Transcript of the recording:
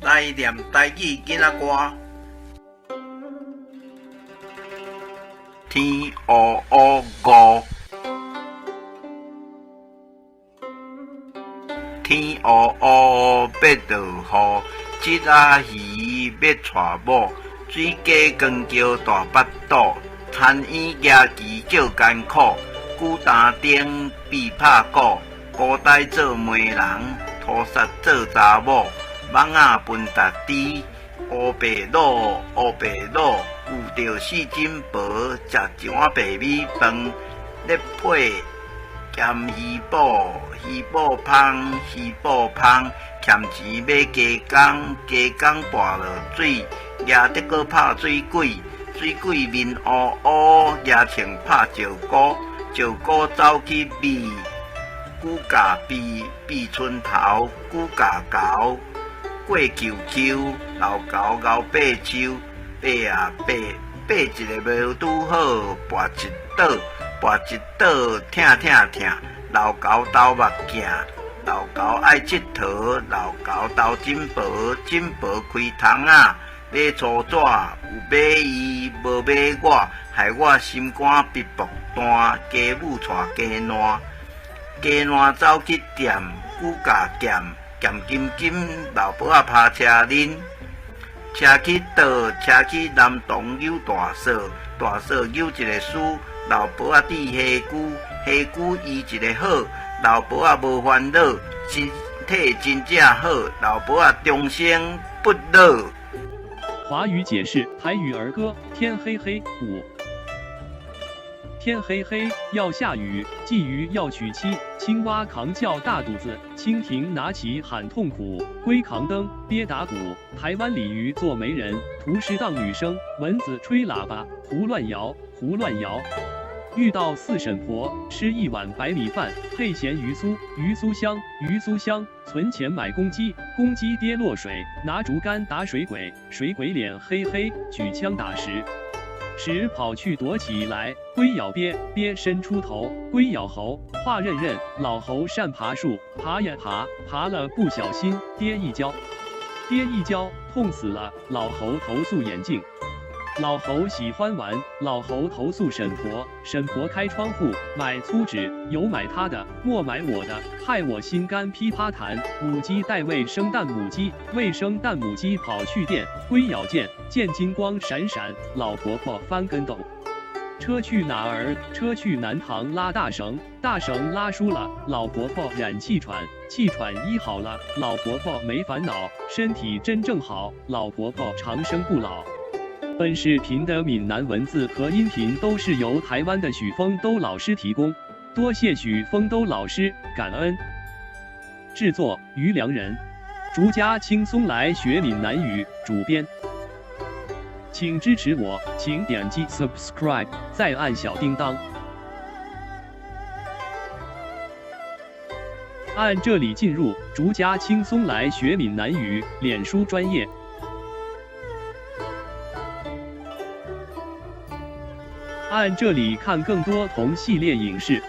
来念台语囡仔歌。天乌乌五，天乌乌要落雨，一仔鱼要带某，水鸡光叫大巴肚，田园野鸡叫艰苦，久担顶必拍鼓，古代做媒人，土煞做查某，蠓仔分达滴，乌白卤乌白卤，有着四珍宝，食一碗白米饭，咧配咸鱼煲，鱼煲芳，鱼煲芳，欠钱买鸡公，鸡公跋落水，抓得搁拍水鬼，水鬼面乌乌，抓穿拍石鼓，石鼓走去比，久甲比，比村头，久甲猴，过球球，老猴熬八秋，爬啊爬，爬一个无拄好，跋一倒，跋一倒，疼疼疼，老猴斗目镜，老猴爱佚佗，老猴斗珍宝，珍宝开窗仔，买粗纸，有买伊，无买我，害我心肝逼薄单，家母带鸡烂，鸡烂走去店，久甲咸，咸金金，老婆仔拍车恁。车去倒，车去南洞扭大嫂，大嫂扭一个输，老婆仔滴虾姑，虾姑医一个好，老婆仔无烦恼，身体真正好，老婆仔终生不老。华语解释台语儿歌：天黑黑5。天黑黑，要下雨，鲫鱼要娶妻，青蛙扛叫大肚子，蜻蜓拿旗喊痛苦，龟扛灯，鳖打鼓，台湾鲤鱼做媒人，图诗当女生，蚊子吹喇叭，胡乱摇，胡乱摇。遇到四婶婆，吃一碗白米饭，配咸鱼酥，鱼酥香，鱼酥香。存钱买公鸡，公鸡跌落水，拿竹竿打水鬼，水鬼脸黑黑，举枪打石。石跑去躲起来，龟咬鳖，鳖伸出头，龟咬猴，话认认，老猴善爬树，爬呀爬，爬了不小心跌一跤，跌一跤痛死了，老猴投诉眼镜。老猴喜欢玩，老猴投诉婶婆，婶婆开窗户买粗纸，有买他的，莫买我的，害我心肝噼啪弹。母鸡带未生蛋母鸡，未生蛋母鸡跑去电，龟咬剑，剑金光闪闪，老婆婆翻跟斗。车去哪儿？车去南塘拉大绳，大绳拉输了，老婆婆染气喘，气喘医好了，老婆婆没烦恼，身体真正好，老婆婆长生不老。本视频的闽南文字和音频都是由台湾的许丰都老师提供，多谢许丰都老师，感恩。制作于良人，逐家轻松来学闽南语，主编。请支持我，请点击 subscribe， 再按小叮当。按这里进入逐家轻松来学闽南语脸书专页。按这里看更多同系列影视。